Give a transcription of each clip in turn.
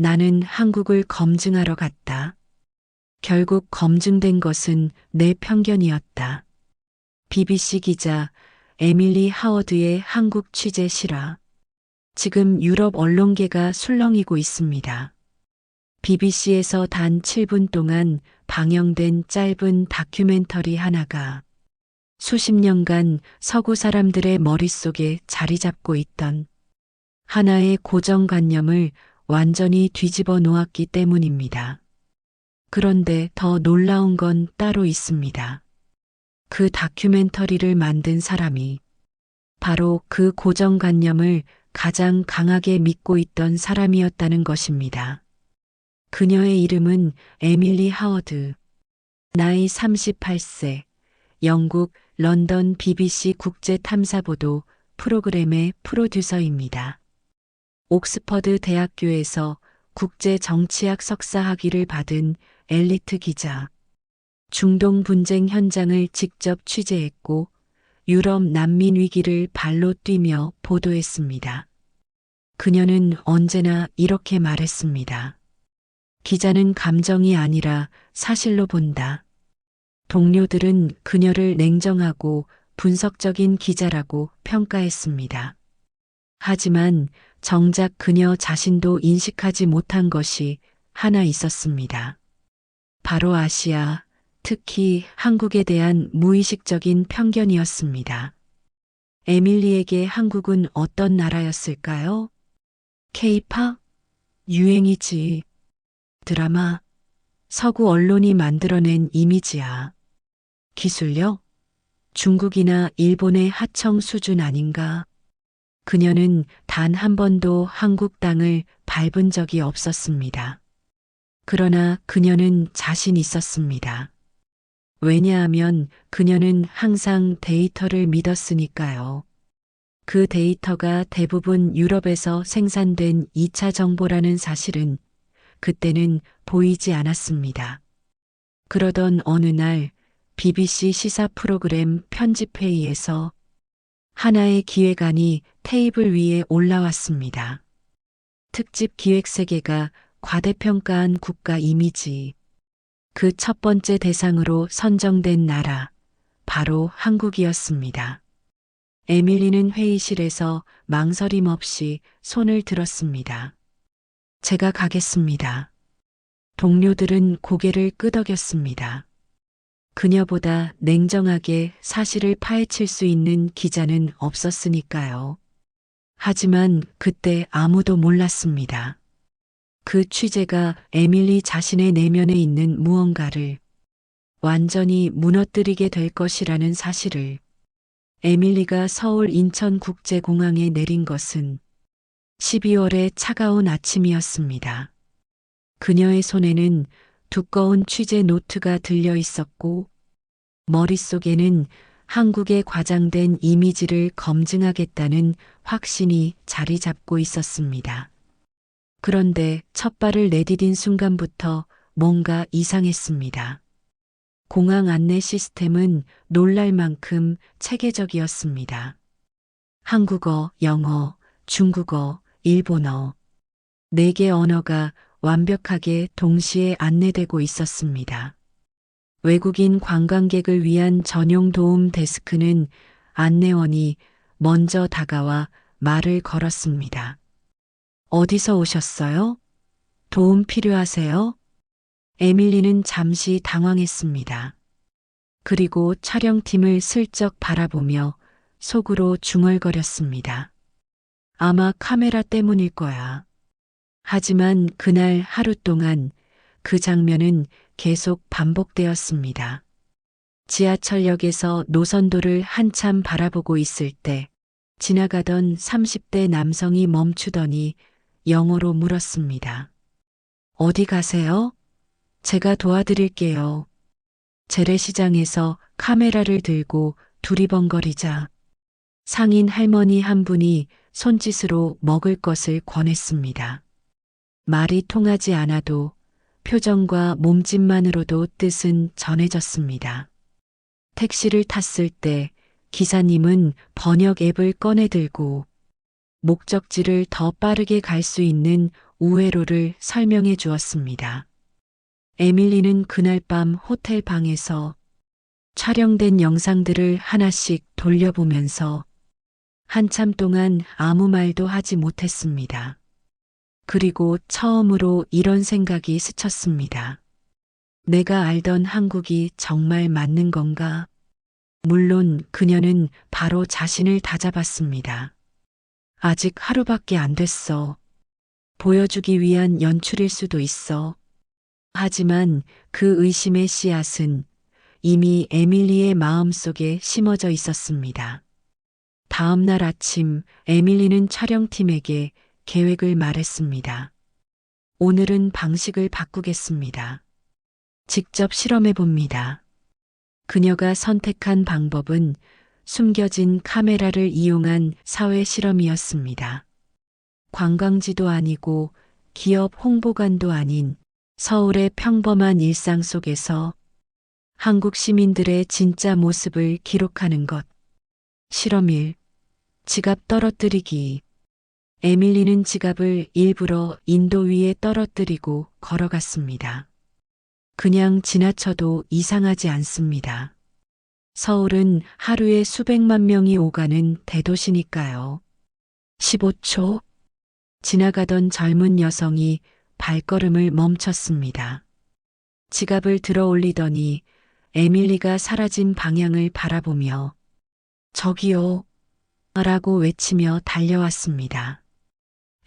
나는 한국을 검증하러 갔다. 결국 검증된 것은 내 편견이었다. BBC 기자 에밀리 하워드의 한국 취재 실화. 지금 유럽 언론계가 술렁이고 있습니다. BBC에서 단 7분 동안 방영된 짧은 다큐멘터리 하나가 수십 년간 서구 사람들의 머릿속에 자리 잡고 있던 하나의 고정관념을 완전히 뒤집어 놓았기 때문입니다. 그런데 더 놀라운 건 따로 있습니다. 그 다큐멘터리를 만든 사람이 바로 그 고정관념을 가장 강하게 믿고 있던 사람이었다는 것입니다. 그녀의 이름은 에밀리 하워드. 나이 38세, 영국 런던 BBC 국제탐사보도 프로그램의 프로듀서입니다. 옥스퍼드 대학교에서 국제정치학 석사 학위를 받은 엘리트 기자. 중동 분쟁 현장을 직접 취재했고 유럽 난민 위기를 발로 뛰며 보도했습니다. 그녀는 언제나 이렇게 말했습니다. 기자는 감정이 아니라 사실로 본다. 동료들은 그녀를 냉정하고 분석적인 기자라고 평가했습니다. 하지만 정작 그녀 자신도 인식하지 못한 것이 하나 있었습니다. 바로 아시아, 특히 한국에 대한 무의식적인 편견이었습니다. 에밀리에게 한국은 어떤 나라였을까요? K-팝? 유행이지. 드라마? 서구 언론이 만들어낸 이미지야. 기술력? 중국이나 일본의 하청 수준 아닌가? 그녀는 단 한 번도 한국 땅을 밟은 적이 없었습니다. 그러나 그녀는 자신 있었습니다. 왜냐하면 그녀는 항상 데이터를 믿었으니까요. 그 데이터가 대부분 유럽에서 생산된 2차 정보라는 사실은 그때는 보이지 않았습니다. 그러던 어느 날 BBC 시사 프로그램 편집회의에서 하나의 기획안이 테이블 위에 올라왔습니다. 특집 기획 세계가 과대평가한 국가 이미지. 그 첫 번째 대상으로 선정된 나라, 바로 한국이었습니다. 에밀리는 회의실에서 망설임 없이 손을 들었습니다. 제가 가겠습니다. 동료들은 고개를 끄덕였습니다. 그녀보다 냉정하게 사실을 파헤칠 수 있는 기자는 없었으니까요. 하지만 그때 아무도 몰랐습니다. 그 취재가 에밀리 자신의 내면에 있는 무언가를 완전히 무너뜨리게 될 것이라는 사실을. 에밀리가 서울 인천국제공항에 내린 것은 12월의 차가운 아침이었습니다. 그녀의 손에는 두꺼운 취재 노트가 들려 있었고 머릿속에는 한국의 과장된 이미지를 검증하겠다는 확신이 자리 잡고 있었습니다. 그런데 첫 발을 내디딘 순간부터 뭔가 이상했습니다. 공항 안내 시스템은 놀랄 만큼 체계적이었습니다. 한국어, 영어, 중국어, 일본어, 4개 언어가 완벽하게 동시에 안내되고 있었습니다. 외국인 관광객을 위한 전용 도움 데스크는 안내원이 먼저 다가와 말을 걸었습니다. 어디서 오셨어요? 도움 필요하세요? 에밀리는 잠시 당황했습니다. 그리고 촬영팀을 슬쩍 바라보며 속으로 중얼거렸습니다. 아마 카메라 때문일 거야. 하지만 그날 하루 동안 그 장면은 계속 반복되었습니다. 지하철역에서 노선도를 한참 바라보고 있을 때 지나가던 30대 남성이 멈추더니 영어로 물었습니다. 어디 가세요? 제가 도와드릴게요. 재래시장에서 카메라를 들고 두리번거리자 상인 할머니 한 분이 손짓으로 먹을 것을 권했습니다. 말이 통하지 않아도 표정과 몸짓만으로도 뜻은 전해졌습니다. 택시를 탔을 때 기사님은 번역 앱을 꺼내 들고 목적지를 더 빠르게 갈 수 있는 우회로를 설명해 주었습니다. 에밀리는 그날 밤 호텔 방에서 촬영된 영상들을 하나씩 돌려보면서 한참 동안 아무 말도 하지 못했습니다. 그리고 처음으로 이런 생각이 스쳤습니다. 내가 알던 한국이 정말 맞는 건가? 물론 그녀는 바로 자신을 다잡았습니다. 아직 하루밖에 안 됐어. 보여주기 위한 연출일 수도 있어. 하지만 그 의심의 씨앗은 이미 에밀리의 마음속에 심어져 있었습니다. 다음 날 아침 에밀리는 촬영팀에게 계획을 말했습니다. 오늘은 방식을 바꾸겠습니다. 직접 실험해 봅니다. 그녀가 선택한 방법은 숨겨진 카메라를 이용한 사회 실험이었습니다. 관광지도 아니고 기업 홍보관도 아닌 서울의 평범한 일상 속에서 한국 시민들의 진짜 모습을 기록하는 것. 실험 1. 지갑 떨어뜨리기. 에밀리는 지갑을 일부러 인도 위에 떨어뜨리고 걸어갔습니다. 그냥 지나쳐도 이상하지 않습니다. 서울은 하루에 수백만 명이 오가는 대도시니까요. 15초. 지나가던 젊은 여성이 발걸음을 멈췄습니다. 지갑을 들어 올리더니 에밀리가 사라진 방향을 바라보며 저기요 라고 외치며 달려왔습니다.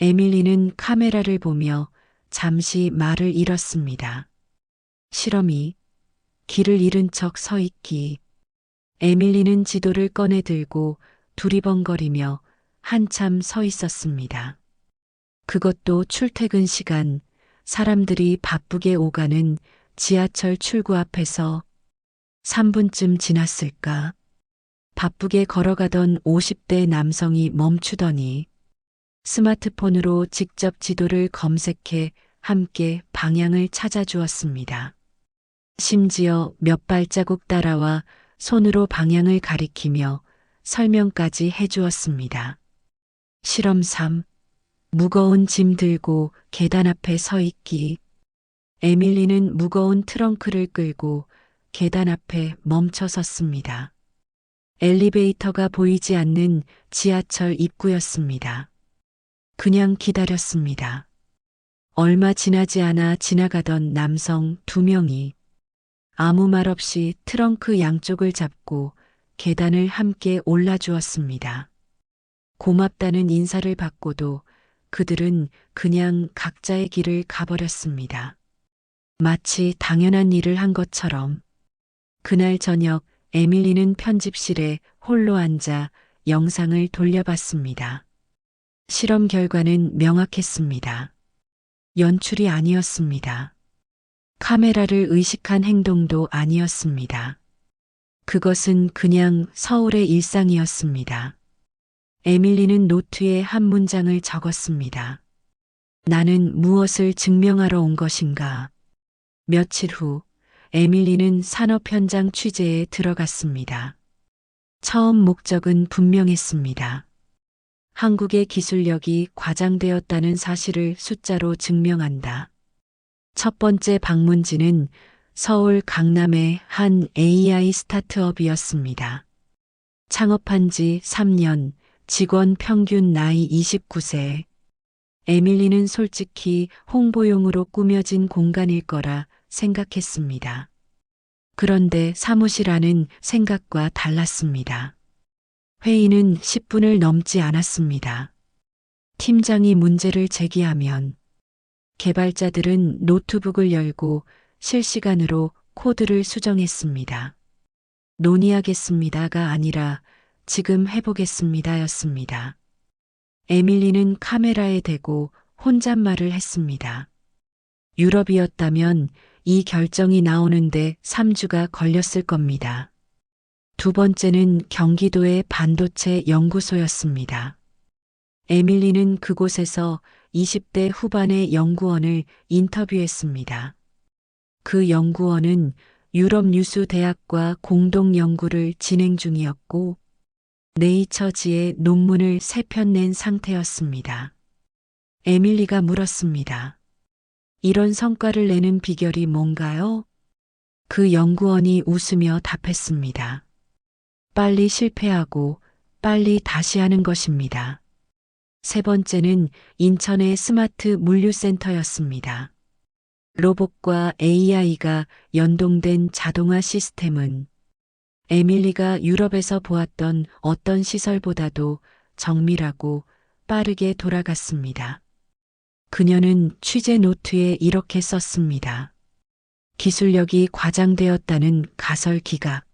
에밀리는 카메라를 보며 잠시 말을 잃었습니다. 실험 2. 길을 잃은 척 서 있기. 에밀리는 지도를 꺼내 들고 두리번거리며 한참 서 있었습니다. 그것도 출퇴근 시간, 사람들이 바쁘게 오가는 지하철 출구 앞에서 3분쯤 지났을까? 바쁘게 걸어가던 50대 남성이 멈추더니 스마트폰으로 직접 지도를 검색해 함께 방향을 찾아주었습니다. 심지어 몇 발자국 따라와 손으로 방향을 가리키며 설명까지 해주었습니다. 실험 3. 무거운 짐 들고 계단 앞에 서 있기. 에밀리는 무거운 트렁크를 끌고 계단 앞에 멈춰 섰습니다. 엘리베이터가 보이지 않는 지하철 입구였습니다. 그냥 기다렸습니다. 얼마 지나지 않아 지나가던 남성 2명이 아무 말 없이 트렁크 양쪽을 잡고 계단을 함께 올라주었습니다. 고맙다는 인사를 받고도 그들은 그냥 각자의 길을 가버렸습니다. 마치 당연한 일을 한 것처럼. 그날 저녁 에밀리는 편집실에 홀로 앉아 영상을 돌려봤습니다. 실험 결과는 명확했습니다. 연출이 아니었습니다. 카메라를 의식한 행동도 아니었습니다. 그것은 그냥 서울의 일상이었습니다. 에밀리는 노트에 한 문장을 적었습니다. 나는 무엇을 증명하러 온 것인가? 며칠 후 에밀리는 산업 현장 취재에 들어갔습니다. 처음 목적은 분명했습니다. 한국의 기술력이 과장되었다는 사실을 숫자로 증명한다. 첫 번째 방문지는 서울 강남의 한 AI 스타트업이었습니다. 창업한 지 3년, 직원 평균 나이 29세. 에밀리는 솔직히 홍보용으로 꾸며진 공간일 거라 생각했습니다. 그런데 사무실 안은 생각과 달랐습니다. 회의는 10분을 넘지 않았습니다. 팀장이 문제를 제기하면 개발자들은 노트북을 열고 실시간으로 코드를 수정했습니다. 논의하겠습니다가 아니라 지금 해보겠습니다였습니다. 에밀리는 카메라에 대고 혼잣말을 했습니다. 유럽이었다면 이 결정이 나오는데 3주가 걸렸을 겁니다. 두 번째는 경기도의 반도체 연구소였습니다. 에밀리는 그곳에서 20대 후반의 연구원을 인터뷰했습니다. 그 연구원은 유럽 유수 대학과 공동 연구를 진행 중이었고 네이처지에 논문을 3편 낸 상태였습니다. 에밀리가 물었습니다. 이런 성과를 내는 비결이 뭔가요? 그 연구원이 웃으며 답했습니다. 빨리 실패하고 빨리 다시 하는 것입니다. 세 번째는 인천의 스마트 물류센터였습니다. 로봇과 AI가 연동된 자동화 시스템은 에밀리가 유럽에서 보았던 어떤 시설보다도 정밀하고 빠르게 돌아갔습니다. 그녀는 취재 노트에 이렇게 썼습니다. 기술력이 과장되었다는 가설 기각.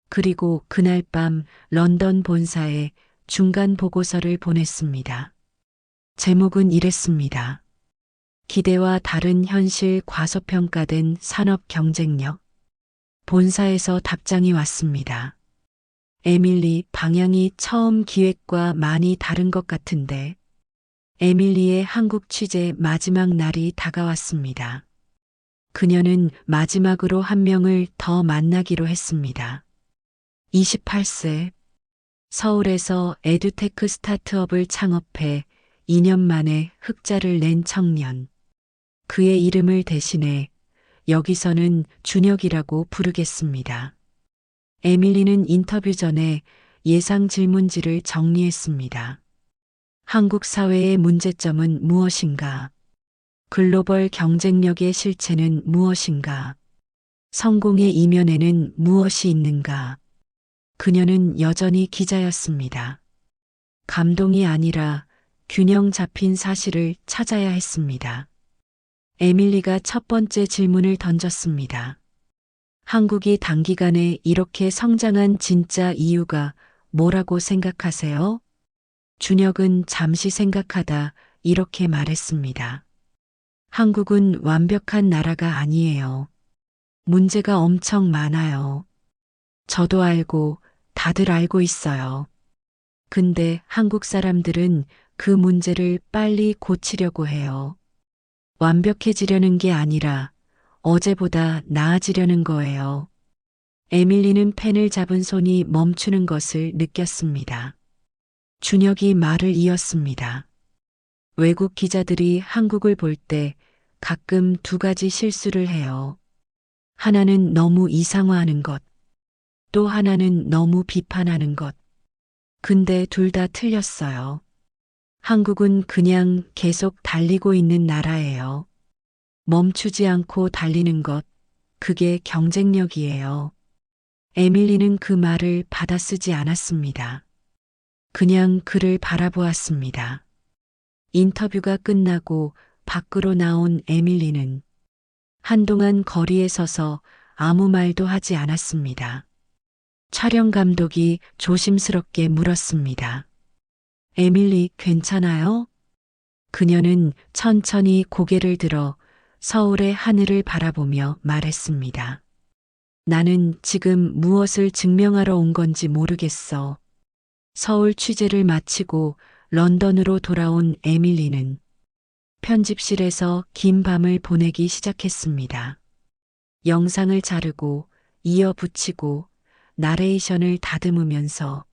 그리고 그날 밤 런던 본사에 중간 보고서를 보냈습니다. 제목은 이랬습니다. 기대와 다른 현실 과소평가된 산업 경쟁력. 본사에서 답장이 왔습니다. 에밀리, 방향이 처음 기획과 많이 다른 것 같은데. 에밀리의 한국 취재 마지막 날이 다가왔습니다. 그녀는 마지막으로 한 명을 더 만나기로 했습니다. 28세, 서울에서 에듀테크 스타트업을 창업해 2년 만에 흑자를 낸 청년. 그의 이름을 대신해 여기서는 준혁이라고 부르겠습니다. 에밀리는 인터뷰 전에 예상 질문지를 정리했습니다. 한국 사회의 문제점은 무엇인가? 글로벌 경쟁력의 실체는 무엇인가? 성공의 이면에는 무엇이 있는가? 그녀는 여전히 기자였습니다. 감동이 아니라 균형 잡힌 사실을 찾아야 했습니다. 에밀리가 첫 번째 질문을 던졌습니다. 한국이 단기간에 이렇게 성장한 진짜 이유가 뭐라고 생각하세요? 준혁은 잠시 생각하다 이렇게 말했습니다. 한국은 완벽한 나라가 아니에요. 문제가 엄청 많아요. 저도 알고 다들 알고 있어요. 근데 한국 사람들은 그 문제를 빨리 고치려고 해요. 완벽해지려는 게 아니라 어제보다 나아지려는 거예요. 에밀리는 펜을 잡은 손이 멈추는 것을 느꼈습니다. 준혁이 말을 이었습니다. 외국 기자들이 한국을 볼 때 가끔 두 가지 실수를 해요. 하나는 너무 이상화하는 것, 또 하나는 너무 비판하는 것. 근데 둘 다 틀렸어요. 한국은 그냥 계속 달리고 있는 나라예요. 멈추지 않고 달리는 것, 그게 경쟁력이에요. 에밀리는 그 말을 받아쓰지 않았습니다. 그냥 그를 바라보았습니다. 인터뷰가 끝나고 밖으로 나온 에밀리는 한동안 거리에 서서 아무 말도 하지 않았습니다. 촬영 감독이 조심스럽게 물었습니다. 에밀리, 괜찮아요? 그녀는 천천히 고개를 들어 서울의 하늘을 바라보며 말했습니다. 나는 지금 무엇을 증명하러 온 건지 모르겠어. 서울 취재를 마치고 런던으로 돌아온 에밀리는 편집실에서 긴 밤을 보내기 시작했습니다. 영상을 자르고 이어 붙이고 나레이션을 다듬으면서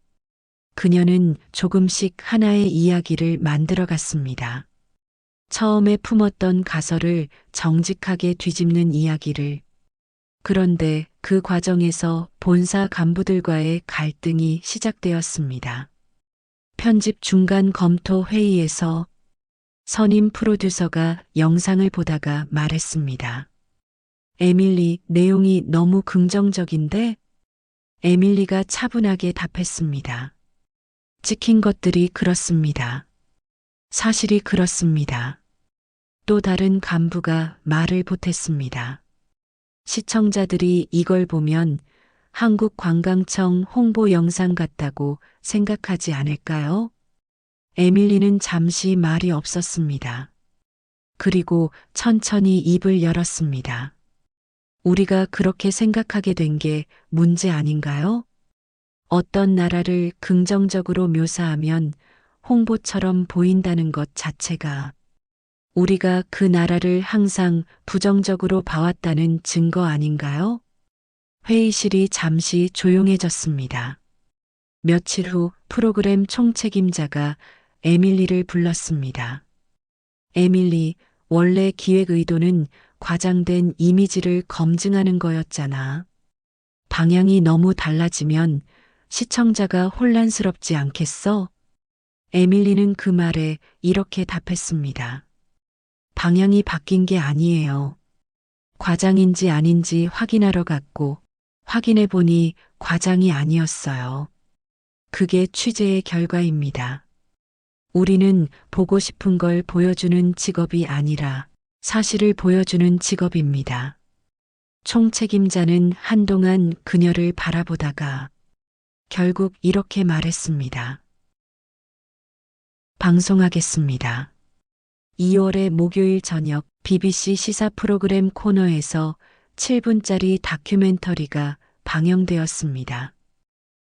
그녀는 조금씩 하나의 이야기를 만들어 갔습니다. 처음에 품었던 가설을 정직하게 뒤집는 이야기를. 그런데 그 과정에서 본사 간부들과의 갈등이 시작되었습니다. 편집 중간 검토 회의에서 선임 프로듀서가 영상을 보다가 말했습니다. 에밀리, 내용이 너무 긍정적인데? 에밀리가 차분하게 답했습니다. 찍힌 것들이 그렇습니다. 사실이 그렇습니다. 또 다른 간부가 말을 보탰습니다. 시청자들이 이걸 보면 한국관광청 홍보 영상 같다고 생각하지 않을까요? 에밀리는 잠시 말이 없었습니다. 그리고 천천히 입을 열었습니다. 우리가 그렇게 생각하게 된 게 문제 아닌가요? 어떤 나라를 긍정적으로 묘사하면 홍보처럼 보인다는 것 자체가 우리가 그 나라를 항상 부정적으로 봐왔다는 증거 아닌가요? 회의실이 잠시 조용해졌습니다. 며칠 후 프로그램 총책임자가 에밀리를 불렀습니다. 에밀리, 원래 기획 의도는 과장된 이미지를 검증하는 거였잖아. 방향이 너무 달라지면 시청자가 혼란스럽지 않겠어? 에밀리는 그 말에 이렇게 답했습니다. 방향이 바뀐 게 아니에요. 과장인지 아닌지 확인하러 갔고, 확인해 보니 과장이 아니었어요. 그게 취재의 결과입니다. 우리는 보고 싶은 걸 보여주는 직업이 아니라 사실을 보여주는 직업입니다. 총책임자는 한동안 그녀를 바라보다가 결국 이렇게 말했습니다. 방송하겠습니다. 2월의 목요일 저녁 BBC 시사 프로그램 코너에서 7분짜리 다큐멘터리가 방영되었습니다.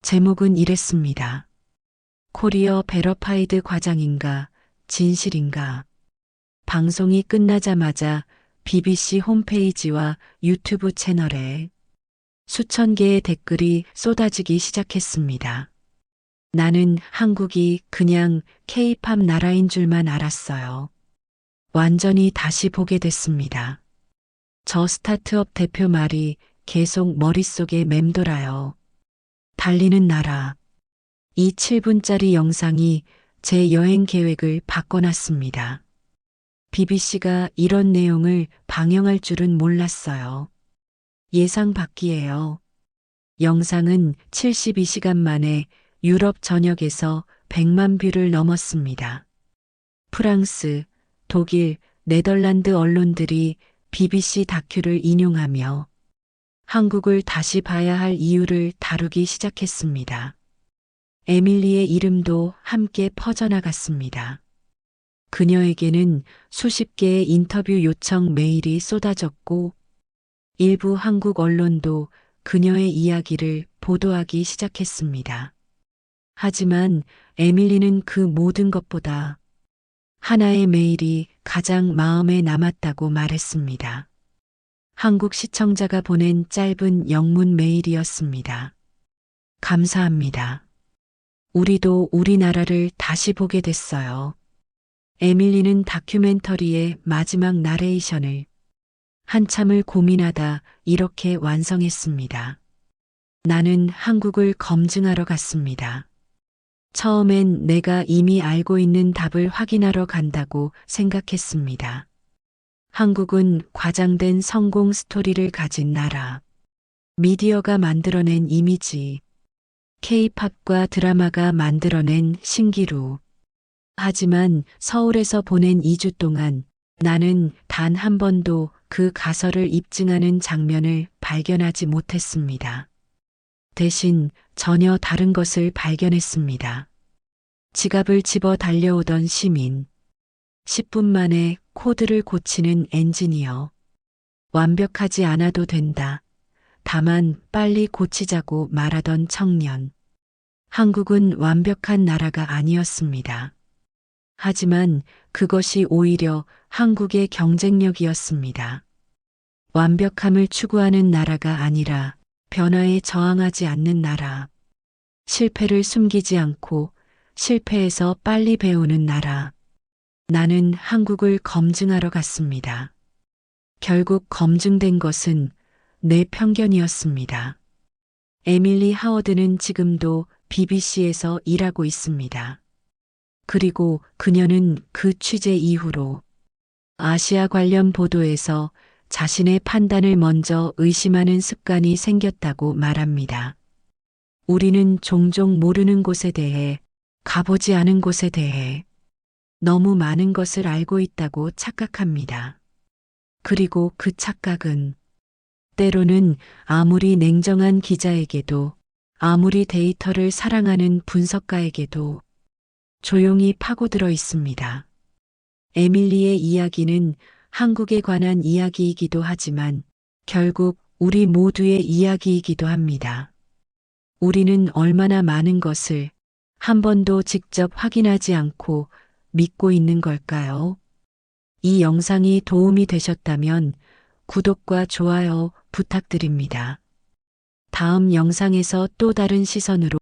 제목은 이랬습니다. 코리어 베러파이드 과장인가, 진실인가. 방송이 끝나자마자 BBC 홈페이지와 유튜브 채널에 수천 개의 댓글이 쏟아지기 시작했습니다. 나는 한국이 그냥 K-팝 나라인 줄만 알았어요. 완전히 다시 보게 됐습니다. 저 스타트업 대표 말이 계속 머릿속에 맴돌아요. 달리는 나라. 이 7분짜리 영상이 제 여행 계획을 바꿔놨습니다. BBC가 이런 내용을 방영할 줄은 몰랐어요. 예상 밖이에요. 영상은 72시간 만에 유럽 전역에서 100만 뷰를 넘었습니다. 프랑스, 독일, 네덜란드 언론들이 BBC 다큐를 인용하며 한국을 다시 봐야 할 이유를 다루기 시작했습니다. 에밀리의 이름도 함께 퍼져나갔습니다. 그녀에게는 수십 개의 인터뷰 요청 메일이 쏟아졌고 일부 한국 언론도 그녀의 이야기를 보도하기 시작했습니다. 하지만 에밀리는 그 모든 것보다 하나의 메일이 가장 마음에 남았다고 말했습니다. 한국 시청자가 보낸 짧은 영문 메일이었습니다. 감사합니다. 우리도 우리나라를 다시 보게 됐어요. 에밀리는 다큐멘터리의 마지막 나레이션을 한참을 고민하다 이렇게 완성했습니다. 나는 한국을 검증하러 갔습니다. 처음엔 내가 이미 알고 있는 답을 확인하러 간다고 생각했습니다. 한국은 과장된 성공 스토리를 가진 나라. 미디어가 만들어낸 이미지. K-팝과 드라마가 만들어낸 신기루. 하지만 서울에서 보낸 2주 동안 나는 단 한 번도 그 가설을 입증하는 장면을 발견하지 못했습니다. 대신 전혀 다른 것을 발견했습니다. 지갑을 집어 달려오던 시민. 10분 만에 코드를 고치는 엔지니어. 완벽하지 않아도 된다. 다만 빨리 고치자고 말하던 청년. 한국은 완벽한 나라가 아니었습니다. 하지만 그것이 오히려 한국의 경쟁력이었습니다. 완벽함을 추구하는 나라가 아니라 변화에 저항하지 않는 나라. 실패를 숨기지 않고 실패해서 빨리 배우는 나라. 나는 한국을 검증하러 갔습니다. 결국 검증된 것은 내 편견이었습니다. 에밀리 하워드는 지금도 BBC에서 일하고 있습니다. 그리고 그녀는 그 취재 이후로 아시아 관련 보도에서 자신의 판단을 먼저 의심하는 습관이 생겼다고 말합니다. 우리는 종종 모르는 곳에 대해, 가보지 않은 곳에 대해 너무 많은 것을 알고 있다고 착각합니다. 그리고 그 착각은 때로는 아무리 냉정한 기자에게도, 아무리 데이터를 사랑하는 분석가에게도 조용히 파고들어 있습니다. 에밀리의 이야기는 한국에 관한 이야기이기도 하지만 결국 우리 모두의 이야기이기도 합니다. 우리는 얼마나 많은 것을 한 번도 직접 확인하지 않고 믿고 있는 걸까요? 이 영상이 도움이 되셨다면 구독과 좋아요 부탁드립니다. 다음 영상에서 또 다른 시선으로